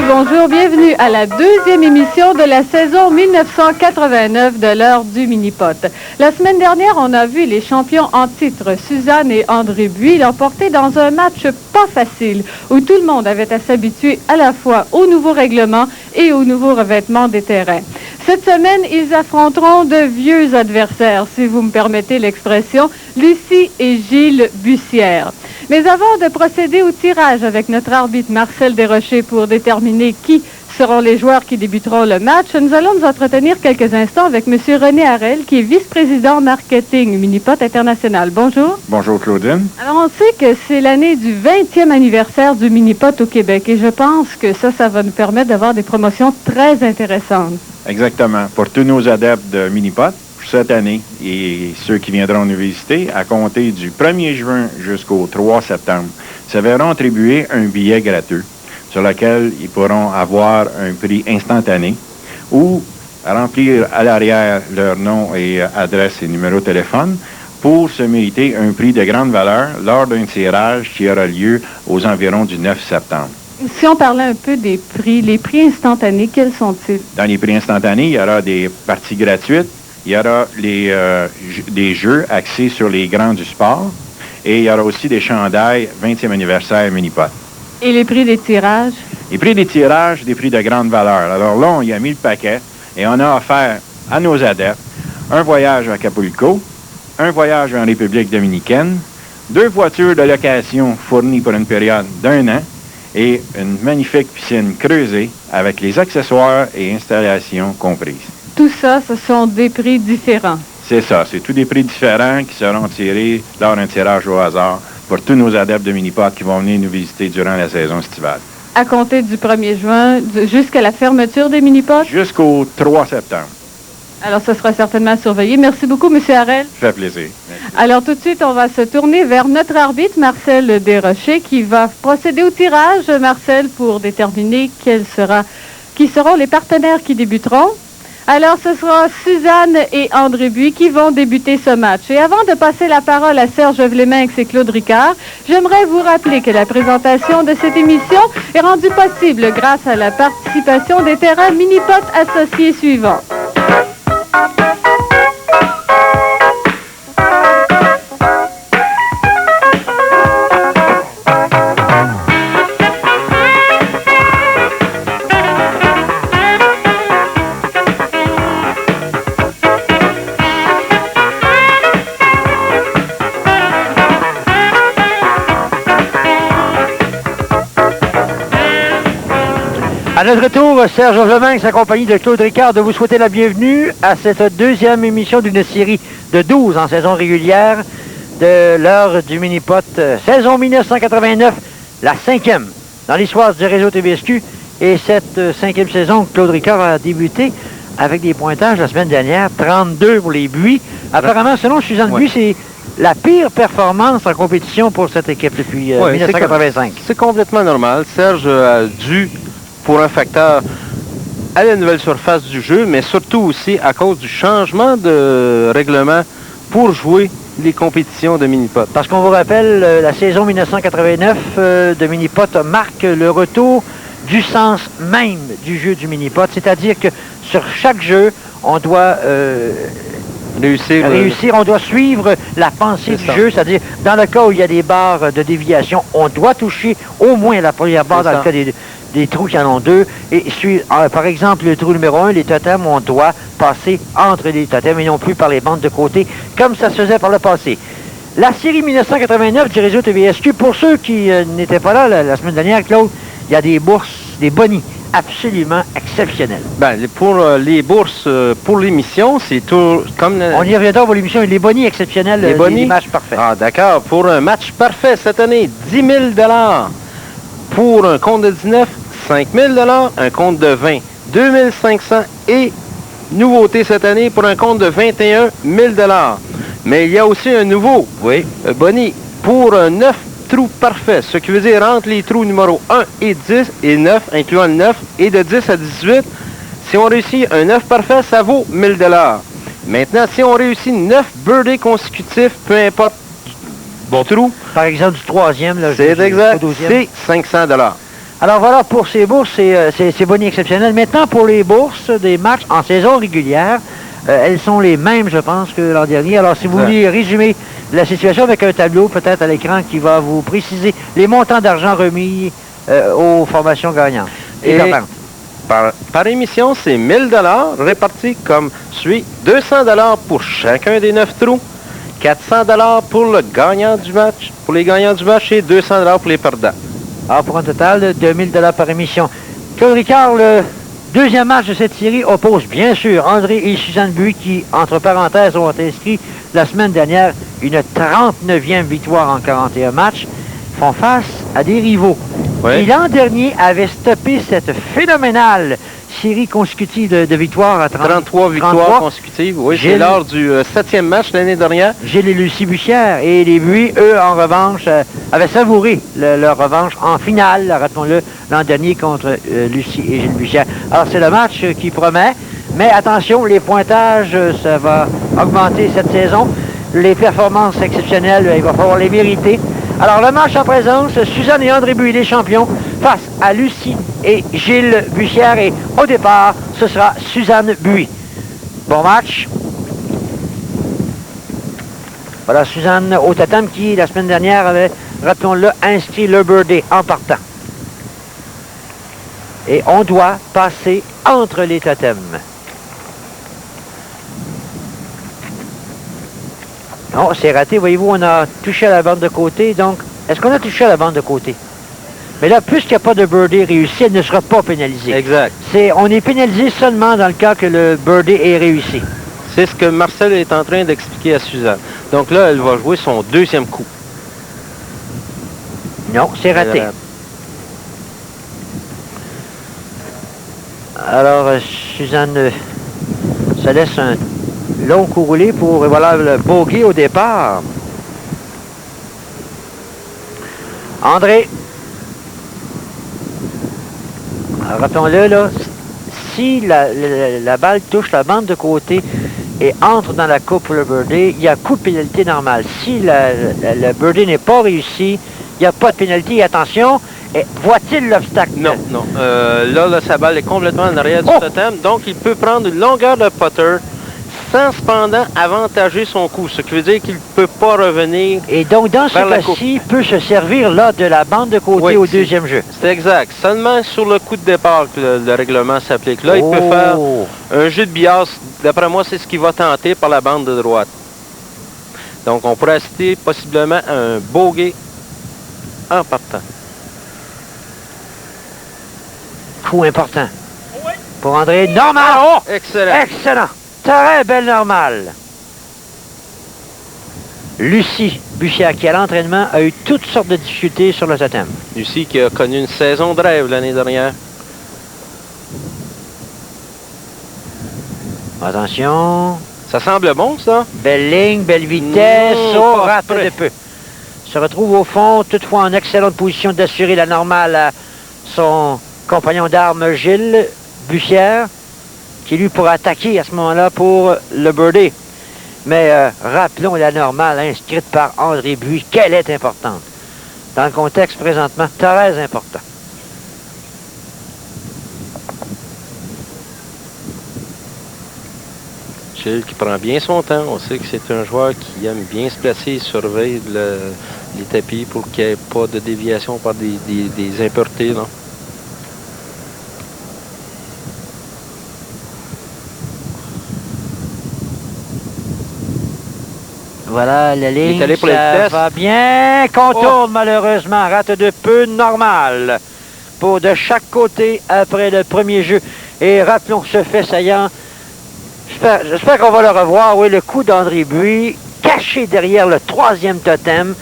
Bonjour, bienvenue à la deuxième émission de la saison 1989 de l'heure du mini-pot. La semaine dernière, on a vu les champions en titre, Suzanne et André Buis, l'emporter dans un match pas facile, où tout le monde avait à s'habituer à la fois aux nouveaux règlements et aux nouveaux revêtements des terrains. Cette semaine, ils affronteront de vieux adversaires, si vous me permettez l'expression, Lucie et Gilles Bussière. Mais avant de procéder au tirage avec notre arbitre Marcel Desrochers pour déterminer qui seront les joueurs qui débuteront le match, nous allons nous entretenir quelques instants avec M. René Harel, qui est vice-président marketing Minipot International. Bonjour. Bonjour, Claudine. Alors, on sait que c'est l'année du 20e anniversaire du Minipot au Québec et je pense que ça va nous permettre d'avoir des promotions très intéressantes. Exactement. Pour tous nos adeptes de Minipot, cette année, et ceux qui viendront nous visiter, à compter du 1er juin jusqu'au 3 septembre, se verront attribuer un billet gratuit sur lequel ils pourront avoir un prix instantané ou remplir à l'arrière leur nom et adresse et numéro de téléphone pour se mériter un prix de grande valeur lors d'un tirage qui aura lieu aux environs du 9 septembre. Si on parlait un peu des prix, les prix instantanés, quels sont-ils? Dans les prix instantanés, il y aura des parties gratuites. Il y aura des jeux axés sur les grands du sport et il y aura aussi des chandails 20e anniversaire Minipot. Et les prix des tirages? Les prix des tirages, des prix de grande valeur. Alors là, on y a mis le paquet et on a offert à nos adeptes un voyage à Acapulco, un voyage en République dominicaine, 2 voitures de location fournies pour une période d'1 an et une magnifique piscine creusée avec les accessoires et installations comprises. Tout ça, ce sont des prix différents. C'est ça. C'est tous des prix différents qui seront tirés lors d'un tirage au hasard pour tous nos adeptes de Minipot qui vont venir nous visiter durant la saison estivale. À compter du 1er juin jusqu'à la fermeture des Minipots? Jusqu'au 3 septembre. Alors, ce sera certainement surveillé. Merci beaucoup, M. Harel. Ça fait plaisir. Merci. Alors, tout de suite, on va se tourner vers notre arbitre, Marcel Desrochers, qui va procéder au tirage, Marcel, pour déterminer qui seront les partenaires qui débuteront. Alors, ce sera Suzanne et André Buis qui vont débuter ce match. Et avant de passer la parole à Serge Vleminx et Claude Ricard, j'aimerais vous rappeler que la présentation de cette émission est rendue possible grâce à la participation des terrains Minipot associés suivants. À notre retour, Serge Vleminx, accompagné de Claude Ricard, de vous souhaiter la bienvenue à cette deuxième émission d'une série de 12 en saison régulière de l'heure du Minipot. Saison 1989, la 5e dans l'histoire du réseau TVSQ. Et cette 5e saison, Claude Ricard a débuté avec des pointages la semaine dernière, 32 pour les Buis. Apparemment, selon Suzanne Buis, c'est la pire performance en compétition pour cette équipe depuis 1985. C'est complètement normal. Serge a dû, pour un facteur, à la nouvelle surface du jeu, mais surtout aussi à cause du changement de règlement pour jouer les compétitions de Minipot. Parce qu'on vous rappelle, la saison 1989 de Minipot marque le retour du sens même du jeu du Minipot, c'est-à-dire que sur chaque jeu, on doit réussir, on doit suivre la pensée du jeu, c'est-à-dire dans le cas où il y a des barres de déviation, on doit toucher au moins la première barre dans le cas des trous qui en ont 2. Et par exemple, le trou numéro 1, les totems, on doit passer entre les totems et non plus par les bandes de côté, comme ça se faisait par le passé. La série 1989 du réseau TVSQ, pour ceux qui n'étaient pas là la semaine dernière, Claude, il y a des bourses, des bonis absolument exceptionnel. Ben, pour les bourses, pour l'émission, c'est tout comme... On y reviendra pour l'émission. Les bonnies exceptionnels, Les bonnies? les matchs parfaits. Ah, d'accord. Pour un match parfait cette année, 10 000 $. Pour un compte de 19, 5 000 $. Un compte de 20, 2 500 $. Et nouveauté cette année, pour un compte de 21 000 $. Mais il y a aussi un nouveau, Bonnie, pour un 9 trous parfaits, ce qui veut dire entre les trous numéro 1 et 10 et 9, incluant le 9, et de 10 à 18, si on réussit un 9 parfait, ça vaut 1 000 $. Maintenant, si on réussit 9 birdies consécutifs, peu importe bon trou, Par exemple, du troisième, là, c'est exact, au 12e. c'est 500 $. Alors voilà pour ces bourses, ces bonnies exceptionnels. Maintenant, pour les bourses des matchs en saison régulière, elles sont les mêmes, je pense, que l'an dernier. Alors, si vous voulez résumer la situation avec un tableau, peut-être à l'écran, qui va vous préciser les montants d'argent remis aux formations gagnantes. Et par émission, c'est 1 000 $ répartis comme suit. 200 $ pour chacun des 9 trous. 400 $ pour le gagnant du match, pour les gagnants du match, et 200 $ pour les perdants. Alors, pour un total de 2 000 $ par émission. Claude Ricard, le deuxième match de cette série oppose bien sûr André et Suzanne Buis qui, entre parenthèses, ont inscrit la semaine dernière une 39e victoire en 41 matchs, font face à des rivaux. Oui. Et l'an dernier avait stoppé cette phénoménale série consécutive de victoires à 33 victoires consécutives, oui, c'est Gilles- lors du 7e match l'année dernière. Gilles et Lucie Bussière. Et les Buis, eux, en revanche, avaient savouré leur revanche en finale, rappelons-le, l'an dernier contre Lucie et Gilles Bussière. Alors, c'est le match qui promet. Mais attention, les pointages, ça va augmenter cette saison. Les performances exceptionnelles, il va falloir les mériter. Alors, le match en présence, Suzanne et André Buis, les champions, face à Lucie et Gilles Bussière. Et au départ, ce sera Suzanne Buis. Bon match. Voilà, Suzanne au tatame qui, la semaine dernière, avait, rappelons-le, inscrit le birdie en partant. Et on doit passer entre les totems. Non, c'est raté. Voyez-vous, on a touché à la bande de côté. Donc, est-ce qu'on a touché à la bande de côté? Mais là, puisqu'il n'y a pas de birdie réussi, elle ne sera pas pénalisée. Exact. On est pénalisé seulement dans le cas que le birdie est réussi. C'est ce que Marcel est en train d'expliquer à Suzanne. Donc là, elle va jouer son deuxième coup. Non, c'est raté. Alors, Suzanne se laisse un long coup roulé pour, voilà, le bogey au départ. André. Alors, rappelons-le, là, si la balle touche la bande de côté et entre dans la coupe pour le birdie, il y a coup de pénalité normale. Si le birdie n'est pas réussi, il n'y a pas de pénalité. Et attention, voit-il l'obstacle? Non, non. Là, sa balle est complètement en arrière du totem, donc il peut prendre une longueur de putter sans cependant avantager son coup, ce qui veut dire qu'il ne peut pas revenir. Et donc, dans ce cas-ci, il peut se servir là de la bande de côté au deuxième jeu. C'est exact. Seulement sur le coup de départ que le règlement s'applique. Là, il peut faire un jeu de billard. D'après moi, c'est ce qu'il va tenter par la bande de droite. Donc, on pourrait assister possiblement un bogey en partant. Coup important. Pour André. Normal! Oh! Excellent! Excellent! Très belle normale. Lucie Bussière, qui à l'entraînement a eu toutes sortes de difficultés sur le totem. Lucie qui a connu une saison de rêve l'année dernière. Attention. Ça semble bon, ça? Belle ligne, belle vitesse. Rate de peu. Se retrouve au fond, toutefois en excellente position d'assurer la normale à son compagnon d'armes Gilles Bussière, qui lui pourra attaquer à ce moment-là pour le birdie. Mais rappelons la normale inscrite par André Buis, qu'elle est importante. Dans le contexte présentement, très important. Gilles qui prend bien son temps. On sait que c'est un joueur qui aime bien se placer et surveille les tapis pour qu'il n'y ait pas de déviation par des impuretés. Là. Voilà, la ligne, il est allé pour ça va bien. Contourne malheureusement, rate de peu, normal. pour de chaque côté après le premier jeu. Et rappelons ce fait saillant. J'espère qu'on va le revoir. Oui, le coup d'André Buis, caché derrière le troisième totem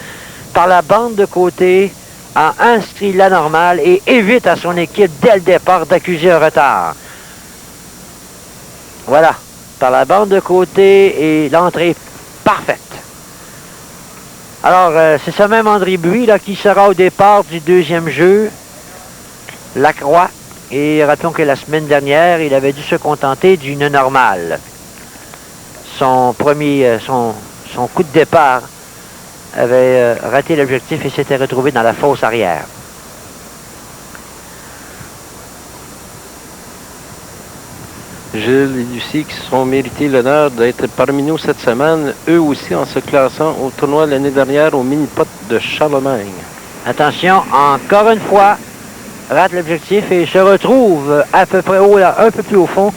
par la bande de côté, a inscrit la normale et évite à son équipe dès le départ d'accuser un retard. Voilà, par la bande de côté et l'entrée parfaite. Alors, c'est ce même André Buis là, qui sera au départ du deuxième jeu, Lacroix. Et rappelons que la semaine dernière, il avait dû se contenter d'une normale. Son coup de départ avait raté l'objectif et s'était retrouvé dans la fosse arrière. Gilles et Lucie qui se sont mérité l'honneur d'être parmi nous cette semaine, eux aussi en se classant au tournoi l'année dernière au mini-pot de Charlemagne. Attention, encore une fois, rate l'objectif et se retrouve à peu près un peu plus au fond,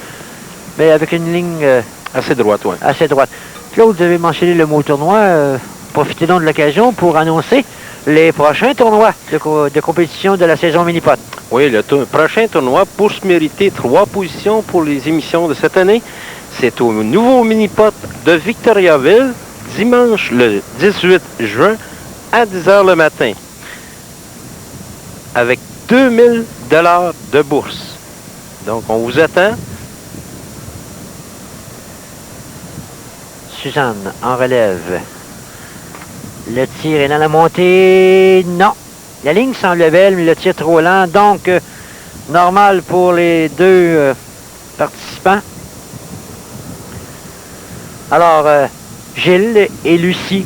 mais avec une ligne assez droite, oui. Assez droite. Claude, vous avez mentionné le mot tournoi. Profitez donc de l'occasion pour annoncer les prochains tournois de compétition de la saison mini-pot. Oui, le prochain tournoi pour se mériter 3 positions pour les émissions de cette année, c'est au nouveau mini-pot de Victoriaville, dimanche le 18 juin à 10h le matin, avec 2000 $ de bourse. Donc, on vous attend. Suzanne en relève. Le tir est dans la montée. Non. La ligne semble belle, mais le tir trop lent. Donc, normal pour les deux participants. Alors, Gilles et Lucie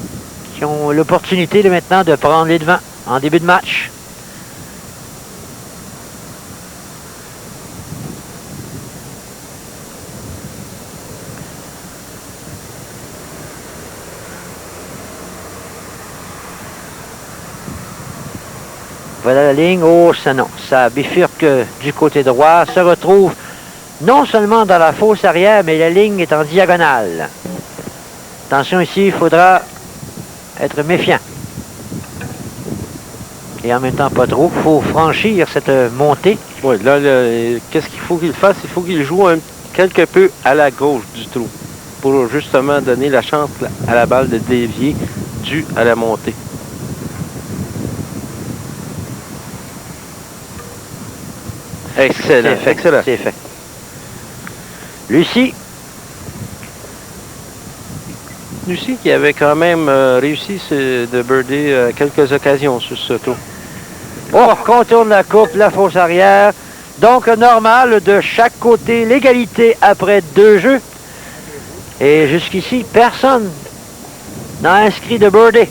qui ont l'opportunité maintenant de prendre les devants en début de match. Voilà la ligne. Oh, ça non. Ça bifurque du côté droit. Se retrouve non seulement dans la fosse arrière, mais la ligne est en diagonale. Attention ici, il faudra être méfiant. Et en même temps, pas trop. Il faut franchir cette montée. Oui, là, qu'est-ce qu'il faut qu'il fasse? Il faut qu'il joue quelque peu à la gauche du trou pour justement donner la chance à la balle de dévier due à la montée. Excellent, excellent. C'est fait. Lucie qui avait quand même réussi de birder à quelques occasions sur ce tour. Oh, contourne la coupe, la fosse arrière. Donc, normal de chaque côté, l'égalité après 2 jeux. Et jusqu'ici, personne n'a inscrit de birdie.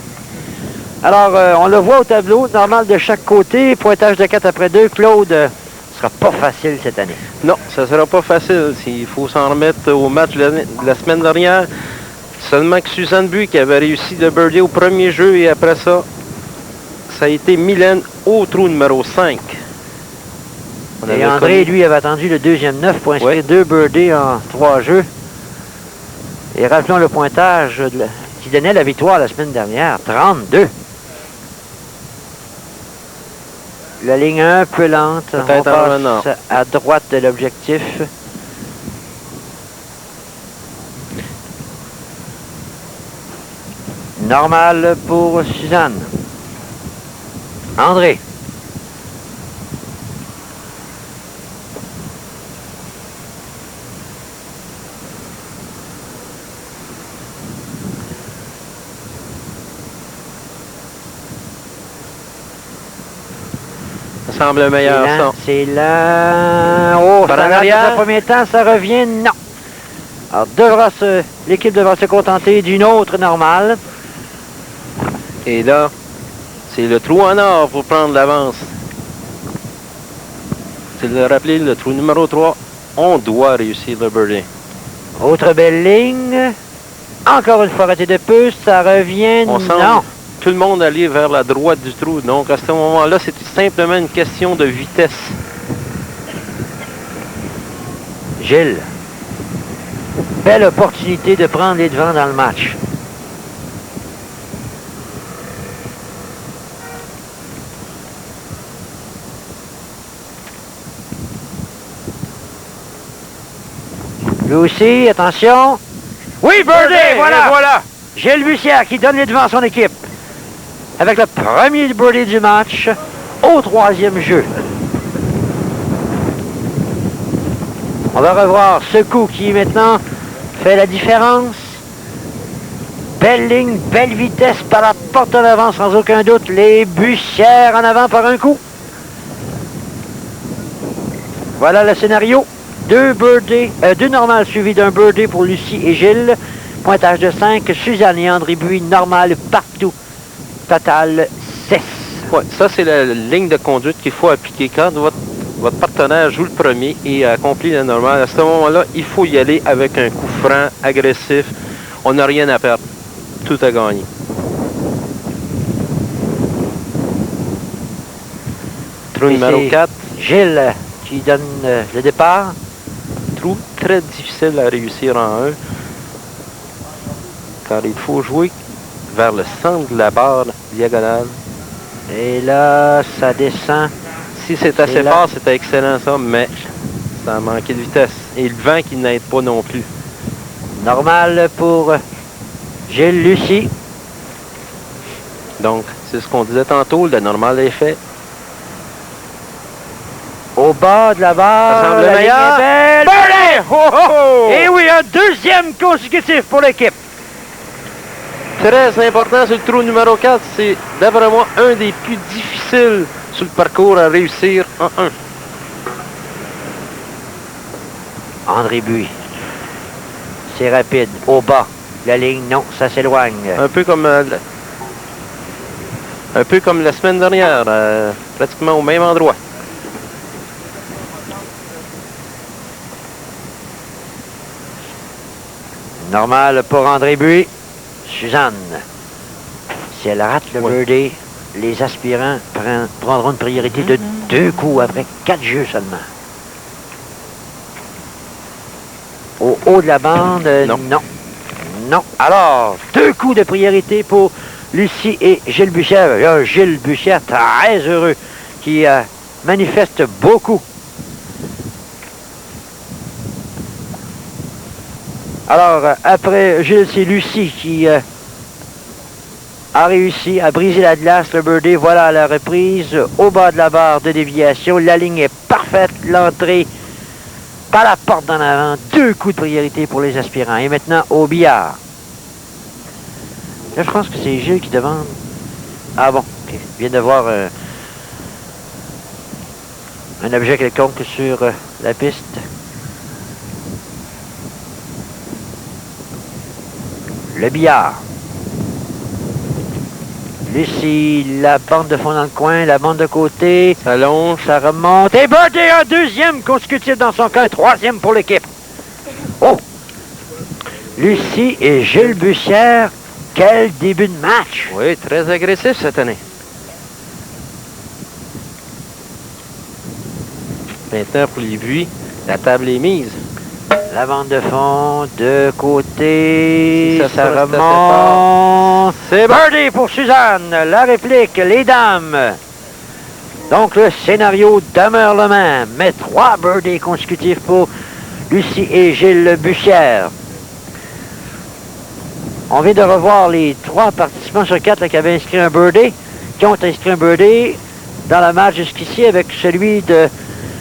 Alors, on le voit au tableau, normal de chaque côté, pointage de 4 après 2. Claude, ce sera pas facile cette année. Non, ça ne sera pas facile. Il faut s'en remettre au match de la semaine dernière. Seulement que Suzanne Buis qui avait réussi de birdie au premier jeu et après ça, ça a été Mylène au trou numéro 5. Et André, lui, avait attendu le deuxième 9 pour inscrire 2 birdies en 3 jeux. Et rappelons le pointage qui donnait la victoire la semaine dernière, 32. La ligne un peu lente. On passe à droite de l'objectif. Normal pour Suzanne. André. Ça semble meilleur, ça. C'est là. Oh, ça rate dans un premier temps, ça revient. Non. Alors, l'équipe devra se contenter d'une autre normale. Et là, c'est le trou en or pour prendre l'avance. C'est de rappeler le trou numéro 3. On doit réussir le birdie. Autre belle ligne. Encore une fois raté de peu. Ça revient. On sent tout le monde aller vers la droite du trou. Donc, à ce moment-là, c'est simplement une question de vitesse. Gilles. Belle opportunité de prendre les devants dans le match. Lui aussi, attention. Oui, birdie, voilà. Et voilà. Gilles Bussière qui donne les devants à son équipe. Avec le premier birdie du match au 3e jeu. On va revoir ce coup qui maintenant fait la différence. Belle ligne, belle vitesse par la porte en avant sans aucun doute. Les Bussières en avant par un coup. Voilà le scénario. Deux normales suivis d'un birdie pour Lucie et Gilles. Pointage de 5. Suzanne et André Buis, normal partout. Total 6. Ouais, ça, c'est la ligne de conduite qu'il faut appliquer quand votre partenaire joue le premier et accomplit la normale. À ce moment-là, il faut y aller avec un coup franc, agressif. On n'a rien à perdre. Tout à gagner. Trou numéro 4. Gilles qui donne le départ. Trou très difficile à réussir en 1. Car il faut jouer vers le centre de la barre diagonale. Et là, ça descend. Si c'est assez fort, c'était excellent ça, mais ça a manqué de vitesse. Et le vent qui n'aide pas non plus. Normal pour Gilles Lucie. Donc, c'est ce qu'on disait tantôt, le normal est fait. Au bas de la barre, Ça semble la ligne meilleur. est belle. Birdie! Oh, oh, oh! Et oui, un deuxième consécutif pour l'équipe. Très important sur le trou numéro 4. C'est, d'après moi, un des plus difficiles sur le parcours à réussir en 1. André Buis. C'est rapide. Au bas. La ligne, non, ça s'éloigne. Un peu comme la semaine dernière, pratiquement au même endroit. Normal pour André Buis. Suzanne. Si elle rate le birdie, les aspirants prendront une priorité de 2 coups après 4 jeux seulement. Au haut de la bande, non. Non. Alors, 2 coups de priorité pour Lucie et Gilles Bussière. Gilles Bussière, très heureux, qui manifeste beaucoup. Alors, après Gilles, c'est Lucie qui a réussi à briser la glace, le birdie. Voilà la reprise au bas de la barre de déviation. La ligne est parfaite. L'entrée par la porte d'en avant. 2 coups de priorité pour les aspirants. Et maintenant, au billard. Là, je pense que c'est Gilles qui demande. Ah bon, okay. Je viens de voir un objet quelconque sur la piste. Le billard. Lucie, la bande de fond dans le coin, la bande de côté. Ça longe. Ça remonte. Et birdie, un deuxième consécutif dans son cas, un troisième pour l'équipe. Oh! Lucie et Gilles Bussière, quel début de match! Oui, très agressif cette année. Maintenant, pour les buis, la table est mise. La bande de fond, de côté, Si ça reste assez remonte. C'est bon. Birdie pour Suzanne, la réplique, les dames. Donc le scénario demeure le même, mais 3 birdies consécutifs pour Lucie et Gilles Bussière. On vient de revoir les 3 participants sur 4 qui avaient inscrit un birdie, qui ont inscrit un birdie dans le match jusqu'ici avec celui de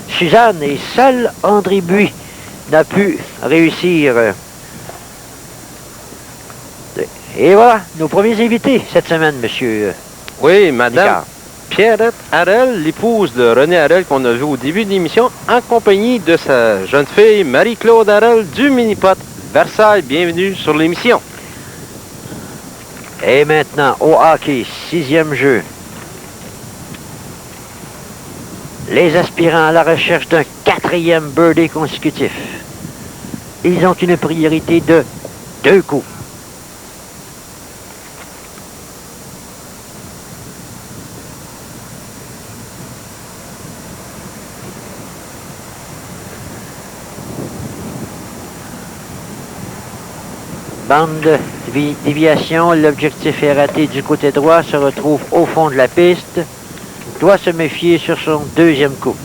Suzanne et seul André Buis n'a pu réussir. Et voilà, nos premiers invités cette semaine, monsieur. Oui, madame Ricard. Pierrette Harel, l'épouse de René Harel qu'on a vu au début de l'émission, en compagnie de sa jeune fille Marie-Claude Harel du Minipot Versailles. Bienvenue sur l'émission. Et maintenant, au hockey, 6e jeu. Les aspirants à la recherche d'un 4e birdie consécutif. Ils ont une priorité de 2 coups. Bande de déviation, l'objectif est raté du côté droit, se retrouve au fond de la piste. Doit se méfier sur son 2e coup.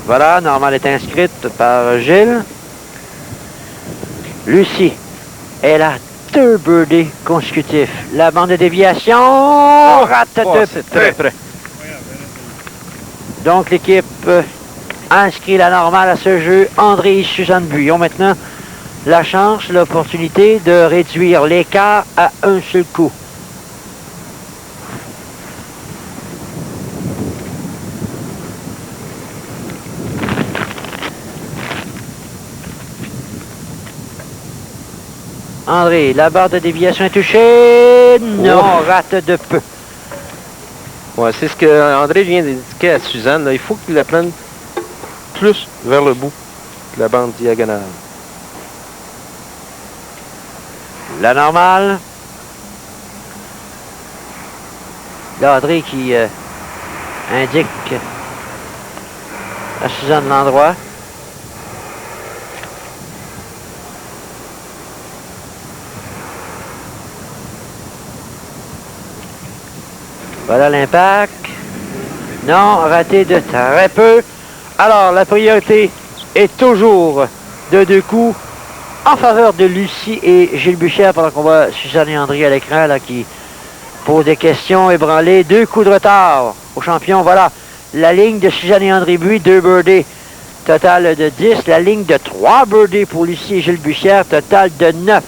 Voilà, Normale est inscrite par Gilles. Lucie, elle a 2 birdies consécutifs. La bande de déviation rate de c'est très près. Donc l'équipe inscrit la Normale à ce jeu. André et Suzanne Buis ont maintenant la chance, l'opportunité de réduire l'écart à un seul coup. André, la barre de déviation est touchée. Non, rate de peu. Ouais, c'est ce que André vient d'indiquer à Suzanne. Là. Il faut qu'il la prenne plus vers le bout de la bande diagonale. La Normale. Là, André qui indique à Suzanne l'endroit. Voilà l'impact. Non, raté de très peu. Alors, la priorité est toujours de 2 coups en faveur de Lucie et Gilles Bussière, pendant qu'on voit Suzanne et André à l'écran là, qui posent des questions ébranlées. 2 coups de retard aux champions. Voilà la ligne de Suzanne et André Buis, 2 birdies. Total de 10. La ligne de 3 birdies pour Lucie et Gilles Bussière. Total de 9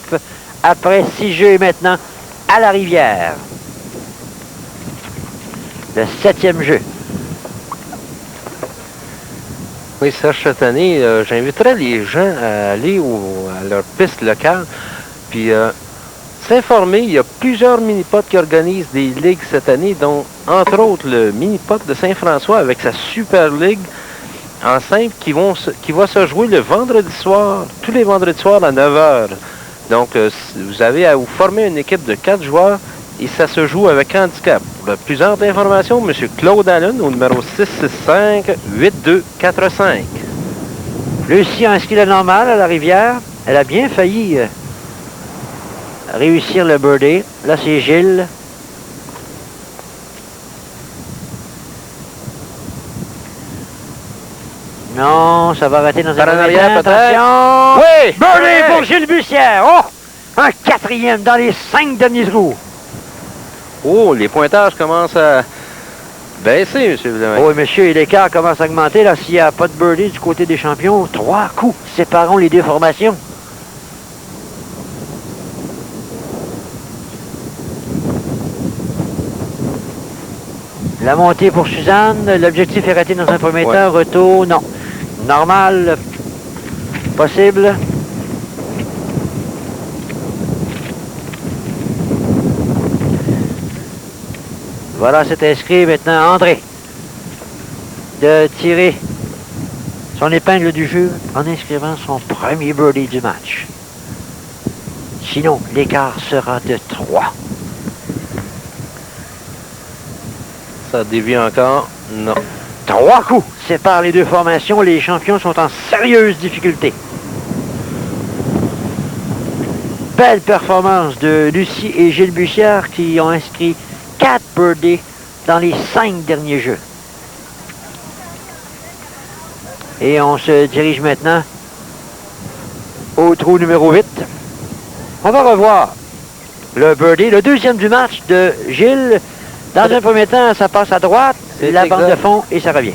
après 6 jeux et maintenant à la Rivière. Le 7e jeu. Oui, Serge, cette année, j'inviterais les gens à aller à leur piste locale, puis s'informer. Il y a plusieurs mini-pots qui organisent des ligues cette année, dont, entre autres, le mini-pot de Saint-François avec sa Super Ligue en simple qui va se jouer le vendredi soir, tous les vendredis soirs à 9 h. Donc, vous avez à vous former une équipe de 4 joueurs et ça se joue avec handicap. Pour plusieurs informations, M. Claude Allen au numéro 665-8245. Lucie a inscrit la Normale à la Rivière. Elle a bien failli réussir le birdie. Là, c'est Gilles. Non, ça va rater dans un Par en premier arrière, temps. peut-être. Attention! Oui! Birdie Oui! pour Gilles Bussière. Oh! Un 4e dans les 5 derniers trous. Oh, les pointages commencent à baisser, M. Villemain. Oui, monsieur, et l'écart commence à augmenter. Là, s'il n'y a pas de birdie du côté des champions, 3 coups séparons les 2 formations. La montée pour Suzanne. L'objectif est raté dans un premier temps. Retour, non. Normal, possible. Voilà, c'est inscrit. Maintenant, André de tirer son épingle du jeu en inscrivant son premier birdie du match. Sinon, l'écart sera de 3. Ça dévie encore. Non. 3 coups séparent les 2 formations. Les champions sont en sérieuse difficulté. Belle performance de Lucie et Gilles Bussière qui ont inscrit 4 birdies dans les 5 derniers jeux. Et on se dirige maintenant au trou numéro 8. On va revoir le birdie, le 2e du match de Gilles. Dans un premier temps, ça passe à droite, la bande de fond et ça revient.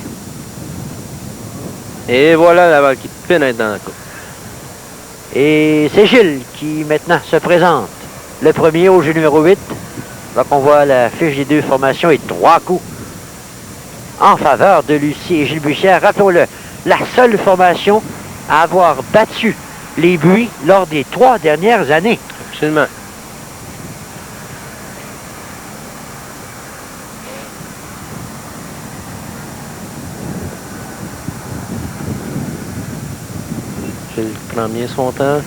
Et voilà la balle qui pénètre dans la coupe. Et c'est Gilles qui maintenant se présente. Le premier au jeu numéro 8. Donc on voit la fiche des 2 formations et 3 coups en faveur de Lucie et Gilles Bussière. Rappelons-le, la seule formation à avoir battu les Buis lors des 3 dernières années. Absolument. Gilles prend bien son temps.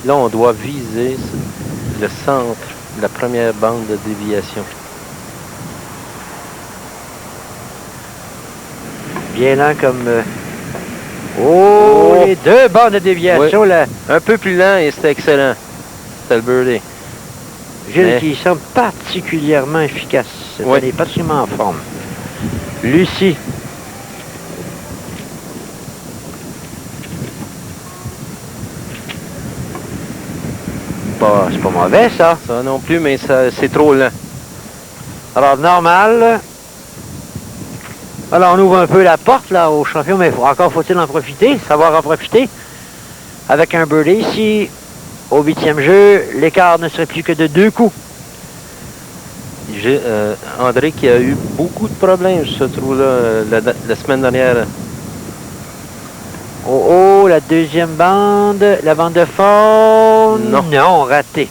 Là, on doit viser le centre de la première bande de déviation. Bien lent comme... Oh, les 2 bandes de déviation. Oui. Là. Un peu plus lent et c'était excellent. C'était le birdie. Gilles qui semble particulièrement efficace. Elle est particulièrement en forme. Lucie. c'est pas mauvais, ça. Ça non plus, mais c'est trop lent. Alors, normal. Alors, on ouvre un peu la porte, là, au champion, mais encore faut-il en profiter, savoir en profiter. Avec un birdie ici, au 8e jeu, l'écart ne serait plus que de 2 coups. J'ai André qui a eu beaucoup de problèmes, je trouve, là, la semaine dernière. Oh, la deuxième bande, la bande de fond. Non, raté.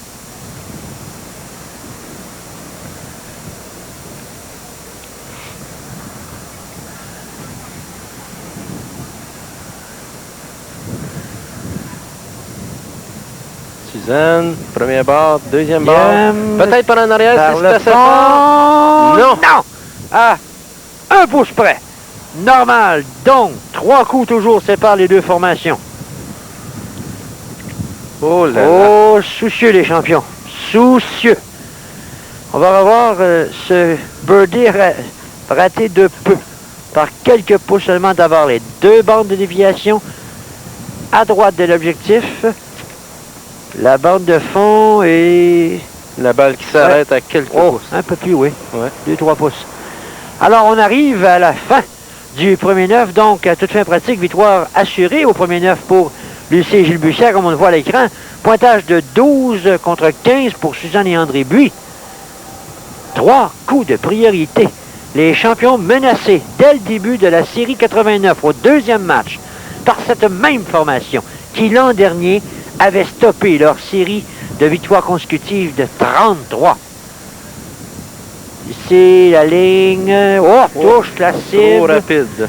Suzanne, première barre, deuxième barre. Peut-être par en arrière, par si le c'est assez fond. fort. Non. Non. Ah, 1 pouce près. Normal. Donc, 3 coups toujours séparent les deux formations. Oh là là. Oh, soucieux les champions. Soucieux. On va revoir ce birdie raté de peu. Par quelques pouces seulement d'avoir les 2 bandes de déviation à droite de l'objectif. La bande de fond et... La balle qui s'arrête à quelques pouces. Un peu plus, oui. Ouais. 2-3 pouces. Alors, on arrive à la fin du premier 9. Donc, à toute fin pratique, victoire assurée au premier 9 pour Lucie et Gilles Bussière, comme on le voit à l'écran. Pointage de 12 contre 15 pour Suzanne et André Buis. 3 coups de priorité. Les champions menacés dès le début de la série 89 au deuxième match par cette même formation qui, l'an dernier, avait stoppé leur série de victoires consécutives de 33. Ici, la ligne. Oh, touche la cible. Trop rapide.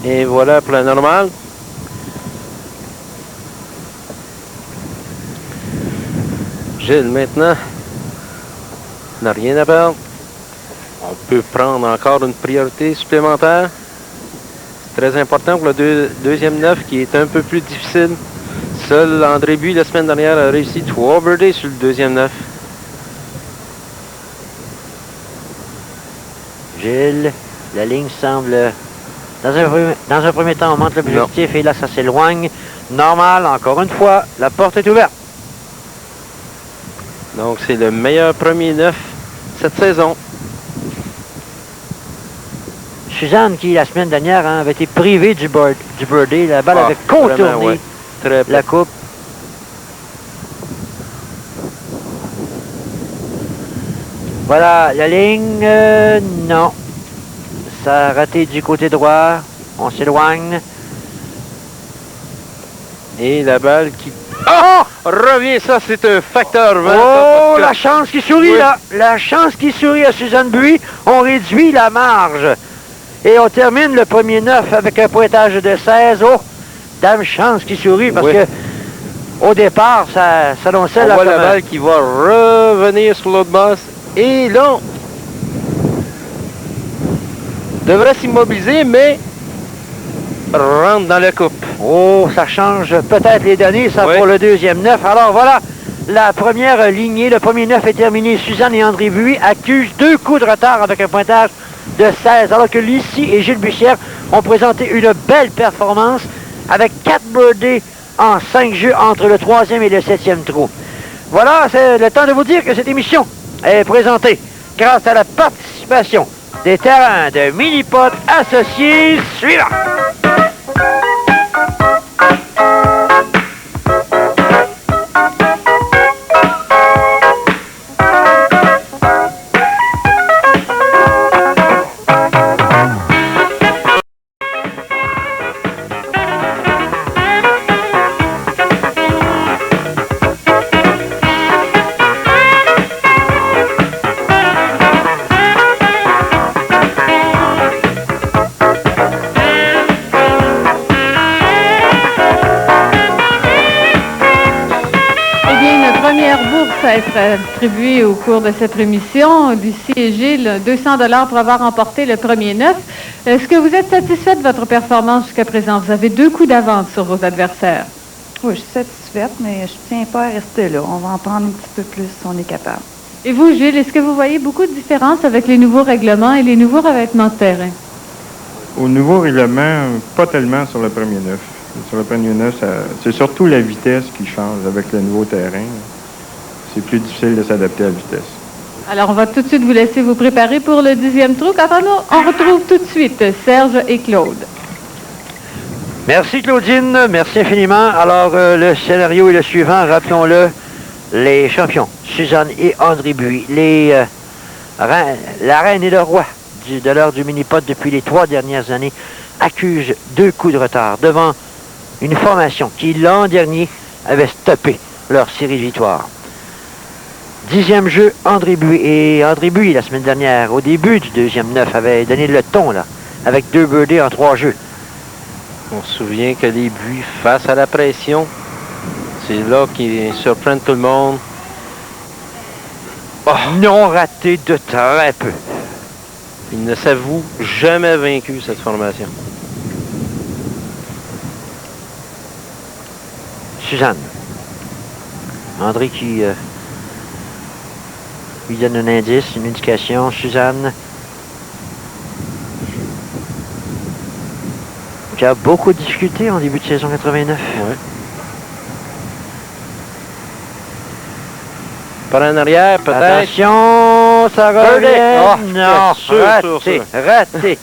Et voilà pour la normale. Gilles, maintenant, n'a rien à perdre. On peut prendre encore une priorité supplémentaire. C'est très important pour le deuxième 9 qui est un peu plus difficile. Seul André Buis, la semaine dernière, a réussi 3 birdies sur le deuxième 9. Gilles, la ligne semble... Dans un premier temps, on monte l'objectif et là, ça s'éloigne. Normal, encore une fois, la porte est ouverte. Donc, c'est le meilleur premier 9 cette saison. Suzanne, qui, la semaine dernière, avait été privée du birdie. La balle avait contourné vraiment, ouais. Très la coupe. Voilà, la ligne, non. Ça a raté du côté droit. On s'éloigne. Et la balle qui... Oh! Revient, ça, c'est un facteur 20. Oh, la chance qui sourit, là. La chance qui sourit à Suzanne Buis. On réduit la marge. Et on termine le premier 9 avec un pointage de 16. Oh, dame chance qui sourit parce que au départ, ça s'annonçait... On voit la balle qui va revenir sur l'autre bosse. Et là, devrait s'immobiliser, mais rentre dans la coupe. Oh, ça change peut-être les données, ça, pour le deuxième 9. Alors voilà, la première lignée, le premier 9 est terminé. Suzanne et André Buis accusent 2 coups de retard avec un pointage de 16, alors que Lucie et Gilles Bussière ont présenté une belle performance avec 4 birdies en 5 jeux entre le 3e et le 7e trou. Voilà, c'est le temps de vous dire que cette émission est présentée grâce à la participation des terrains de Minipot associés suivants. À être attribué au cours de cette émission. Lucie et Gilles, 200 $ pour avoir remporté le premier 9. Est-ce que vous êtes satisfait de votre performance jusqu'à présent? Vous avez 2 coups d'avance sur vos adversaires. Oui, je suis satisfaite, mais je ne tiens pas à rester là. On va en prendre un petit peu plus si on est capable. Et vous, Gilles, est-ce que vous voyez beaucoup de différences avec les nouveaux règlements et les nouveaux revêtements de terrain? Au nouveau règlement, pas tellement sur le premier 9. Sur le premier 9, c'est surtout la vitesse qui change avec le nouveau terrain. C'est plus difficile de s'adapter à la vitesse. Alors, on va tout de suite vous laisser vous préparer pour le 10e trou. Quant à nous, on retrouve tout de suite Serge et Claude. Merci Claudine, merci infiniment. Alors, le scénario est le suivant, rappelons-le, les champions, Suzanne et André Buis, la reine et le roi de l'heure du mini-pot depuis les 3 dernières années, accusent 2 coups de retard devant une formation qui, l'an dernier, avait stoppé leur série de victoires. 10e jeu, André Buis. Et André Buis, la semaine dernière, au début du 2e 9, avait donné le ton, là, avec 2 birdies en 3 jeux. On se souvient que les Buis, face à la pression, c'est là qu'ils surprennent tout le monde. Oh, non raté de très peu. Ils ne s'avouent jamais vaincus, cette formation. Suzanne. André qui lui donne un indice, une indication. Suzanne. Qui a beaucoup discuté en début de saison 89. Ouais. Par en arrière, peut-être. Attention, ça revient. Oh, non, sûr, raté, sûr. raté.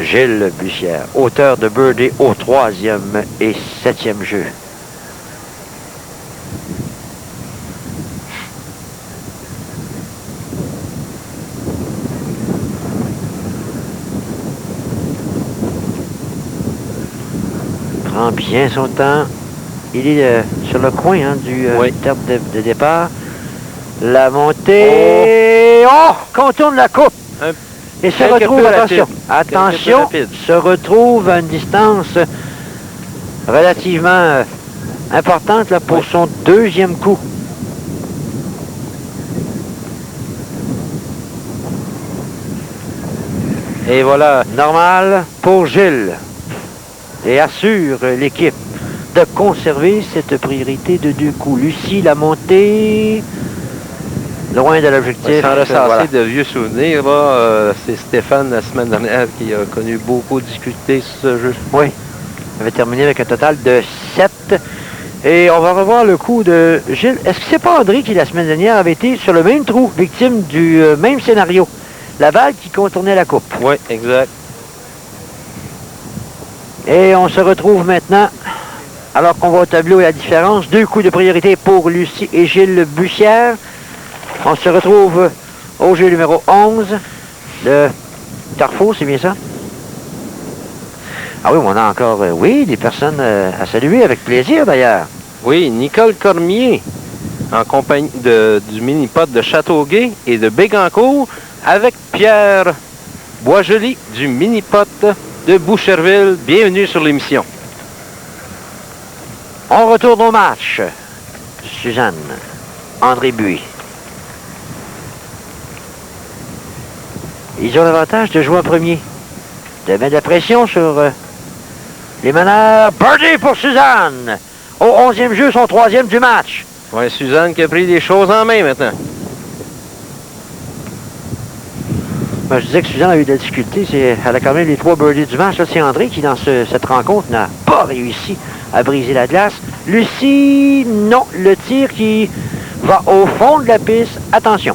Gilles Bussière, auteur de birdie au 3e et 7e jeu. Prend bien son temps. Il est sur le coin du terme de départ. La montée. Oh! Contourne la coupe. Et se retrouve, attention, se retrouve à une distance relativement importante là, pour son 2e coup. Et voilà, normal pour Gilles. Et assure l'équipe de conserver cette priorité de 2 coups. Lucie, la montée, loin de l'objectif. Sans ressasser de vieux souvenirs, c'est Stéphane la semaine dernière qui a connu beaucoup de difficultés sur ce jeu. Oui, il avait terminé avec un total de 7. Et on va revoir le coup de Gilles. Est-ce que c'est pas André qui, la semaine dernière, avait été sur le même trou, victime du même scénario? La balle qui contournait la coupe. Oui, exact. Et on se retrouve maintenant, alors qu'on voit au tableau la différence, 2 coups de priorité pour Lucie et Gilles Bussière. On se retrouve au jeu numéro 11, le Carrefour, c'est bien ça? Ah oui, on a encore, des personnes à saluer, avec plaisir d'ailleurs. Oui, Nicole Cormier, en compagnie du mini-pot de Châteauguay et de Bégancourt, avec Pierre Boisjoli du mini-pot de Boucherville. Bienvenue sur l'émission. On retourne au match. Suzanne, André Buis. Ils ont l'avantage de jouer en premier. De mettre de la pression sur les meneurs. Birdie pour Suzanne. Au 11e jeu, son 3e du match. Oui, Suzanne qui a pris les choses en main maintenant. Ben, je disais que Suzanne a eu de la difficulté. Elle a quand même les 3 birdies du match. Là, c'est André qui, dans cette rencontre, n'a pas réussi à briser la glace. Lucie, non. Le tir qui va au fond de la piste. Attention.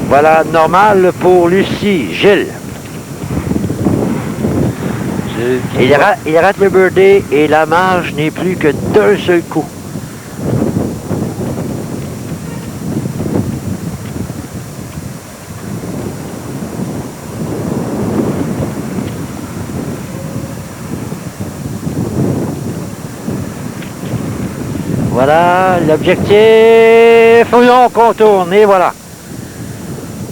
Voilà, normal pour Lucie. Gilles. Il rate le birdie et la marge n'est plus que d'un seul coup. Voilà, l'objectif. On contourne et voilà.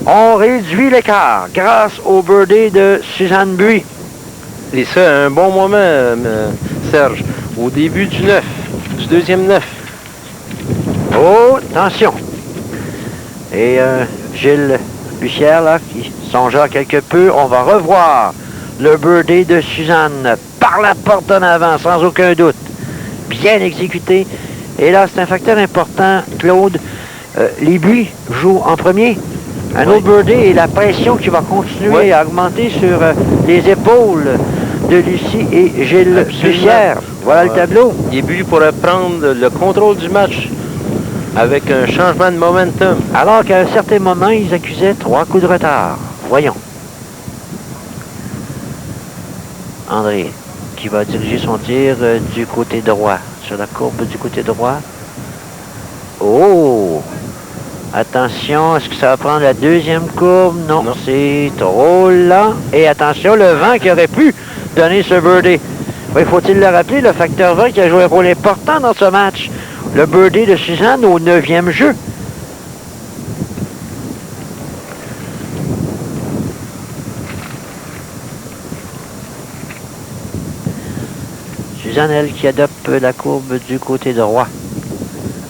On réduit l'écart grâce au birdie de Suzanne Buis. Et ça, un bon moment, Serge. Au début du 9, du deuxième 9. Oh, attention. Et Gilles Bussière, là, qui songea quelque peu, on va revoir le birdie de Suzanne par la porte en avant, sans aucun doute. Bien exécuté. Et là, c'est un facteur important, Claude. Les buis jouent en premier. Un autre birdie et la pression qui va continuer à augmenter sur les épaules de Lucie et Gilles Bussière. Voilà le tableau. Les buts pourraient prendre le contrôle du match avec un changement de momentum. Alors qu'à un certain moment, ils accusaient 3 coups de retard. Voyons. André, qui va diriger son tir du côté droit, sur la courbe du côté droit. Oh! Attention, est-ce que ça va prendre la deuxième courbe? Non. C'est trop lent. Et attention, le vent qui aurait pu donner ce birdie. Oui, faut-il le rappeler, le facteur vent qui a joué un rôle important dans ce match. Le birdie de Suzanne au 9e jeu. Suzanne, elle, qui adopte la courbe du côté droit.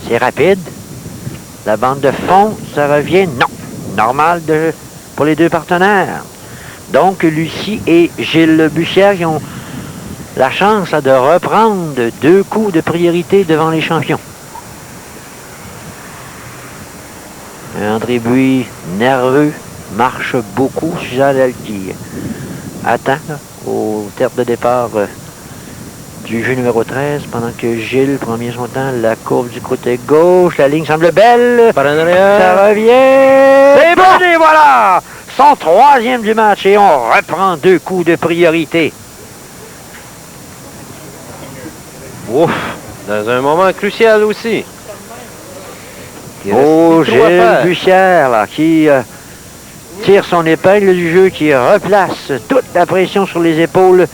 C'est rapide. La bande de fond, ça revient? Non. Normal pour les deux partenaires. Donc, Lucie et Gilles Bussière qui ont la chance de reprendre 2 coups de priorité devant les champions. André Buis, nerveux, marche beaucoup. Suzanne, elle, qui attend là, au terme de départ du jeu numéro 13, pendant que Gilles prend bien son temps, la courbe du côté gauche, la ligne semble belle. Par en arrière. Ça revient. C'est bon, et voilà! Son 3e du match et on reprend 2 coups de priorité. Ouf! Dans un moment crucial aussi. Oh, Gilles Bussière, là, qui tire son épingle du jeu, qui replace toute la pression sur les épaules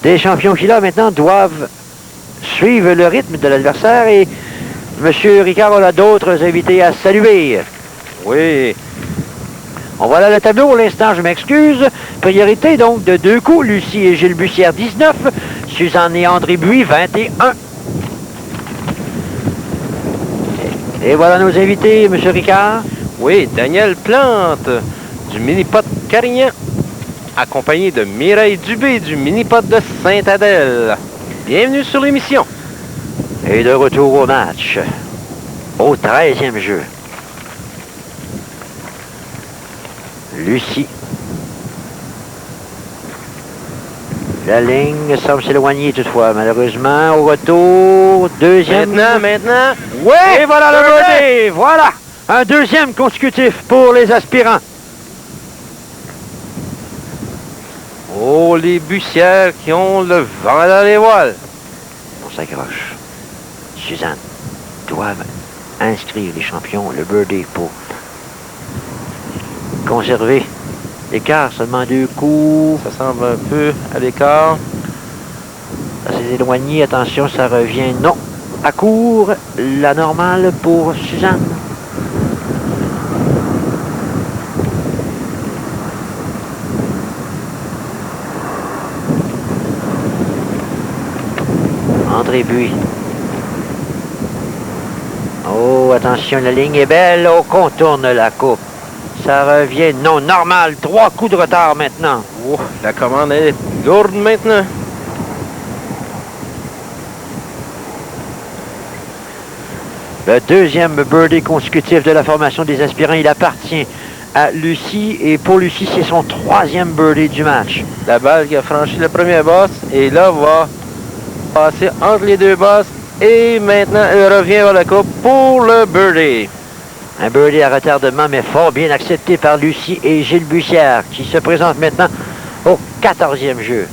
des champions qui, là, maintenant, doivent suivre le rythme de l'adversaire. Et M. Ricard a d'autres invités à saluer. Oui. On voit là le tableau pour l'instant, je m'excuse. Priorité, donc, de 2 coups. Lucie et Gilles Bussière, 19. Suzanne et André Buis, 21. Et voilà nos invités, M. Ricard. Oui, Daniel Plante du Mini-Pot Carignan, accompagné de Mireille Dubé du Mini-Pot de Sainte-Adèle. Bienvenue sur l'émission. Et de retour au match, au 13e jeu. Lucie. La ligne semble s'éloigner toutefois, malheureusement. Au retour, 2e. Maintenant. Oui! Et voilà le birdie! Voilà! Un 2e consécutif pour les aspirants. Oh, les Bussières qui ont le vent dans les voiles. On s'accroche. Suzanne doivent inscrire les champions, le birdie, pour conserver l'écart. Seulement 2 coups. Ça semble un peu à l'écart. Ça s'est éloigné. Attention, ça revient. Non. À court, la normale pour Suzanne. André Buis. Oh, attention, la ligne est belle. On contourne la coupe. Ça revient. Non, normal. 3 coups de retard maintenant. Oh, la commande est lourde maintenant. Le 2e birdie consécutif de la formation des aspirants, il appartient à Lucie. Et pour Lucie, c'est son 3e birdie du match. La balle qui a franchi le premier boss et là va passer entre les 2 bosses. Et maintenant, elle revient vers la coupe pour le birdie. Un birdie à retardement, mais fort bien accepté par Lucie et Gilles Bussière, qui se présentent maintenant au 14e jeu.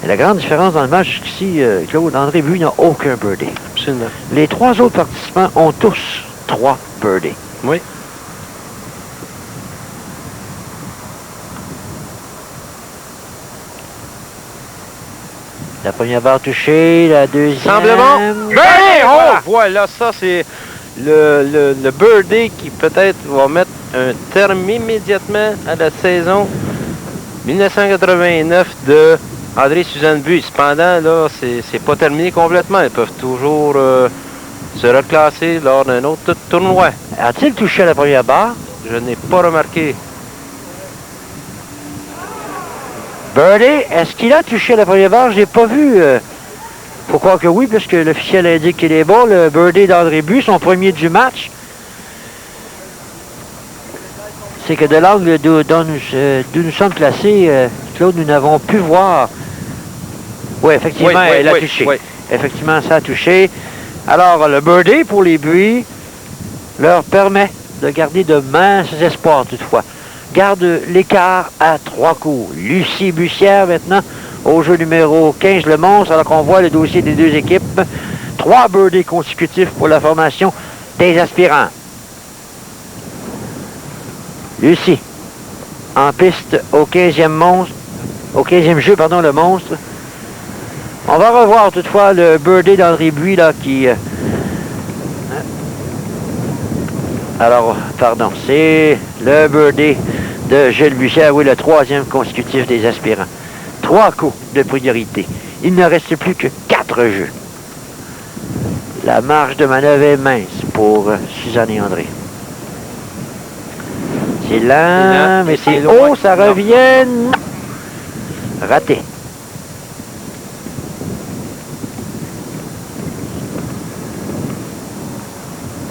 Et la grande différence dans le match jusqu'ici, Claude, André Buis n'a aucun birdie. Absolument. Les 3 autres participants ont tous 3 birdies. Oui. La première barre touchée, la deuxième. Semble bon. Ben, Oh, voilà, ça c'est le birdie qui peut-être va mettre un terme immédiatement à la saison 1989 de André-Suzanne Buis. Cependant, là, c'est pas terminé complètement. Ils peuvent toujours se reclasser lors d'un autre tournoi. A-t-il touché à la première barre? Je n'ai pas remarqué. Birdie, est-ce qu'il a touché à la première barre? Je l'ai pas vu. Faut croire que oui, puisque l'officiel indique qu'il est bon. Le birdie d'André Buis, son premier du match. C'est que de l'angle d'où nous sommes placés, Claude, nous n'avons pu voir. Oui, effectivement, elle a touché. Oui. Effectivement, ça a touché. Alors, le birdie pour les Buis leur permet de garder de minces espoirs toutefois. Garde l'écart à 3 coups. Lucie Bussière maintenant au jeu numéro 15, le monstre, alors qu'on voit le dossier des deux équipes. 3 birdies consécutifs pour la formation des aspirants. Lucie, en piste au 15e monstre, au 15e jeu, pardon, le monstre. On va revoir toutefois le birdie d'André Buis, là, qui... alors, pardon, c'est le birdie de Gilles Bussière, oui, le 3e consécutif des aspirants. 3 coups de priorité. Il ne reste plus que 4 jeux. La marge de manœuvre est mince pour Suzanne et André. C'est lent, mais c'est haut, ça revient. Non. Raté.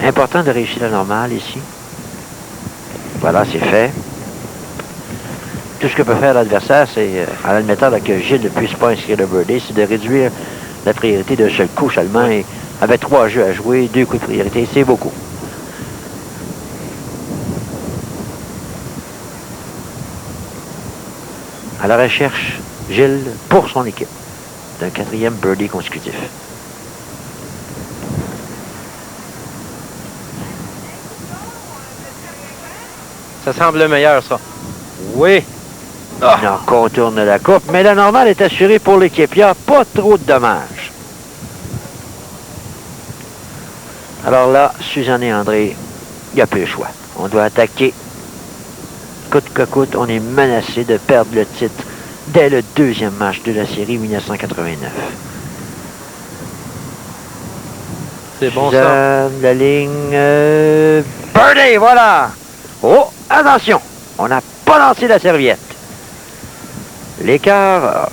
Important de réussir la normale ici. Voilà, c'est fait. Tout ce que peut faire l'adversaire, c'est, en admettant là, que Gilles ne puisse pas inscrire le birdie, c'est de réduire la priorité d'un seul coup seulement. Et avec 3 jeux à jouer, 2 coups de priorité, c'est beaucoup. À la recherche, Gilles, pour son équipe, d'un 4e birdie consécutif. Ça semble meilleur, ça. Oui. Ah. On contourne la coupe, mais la normale est assurée pour l'équipe. Il n'y a pas trop de dommages. Alors là, Suzanne et André, il n'y a plus le choix. On doit attaquer. Coûte que coûte, on est menacé de perdre le titre dès le 2e match de la série 1989. C'est bon, Suzanne, ça. la ligne... birdie, voilà! Oh, attention! On n'a pas lancé la serviette. L'écart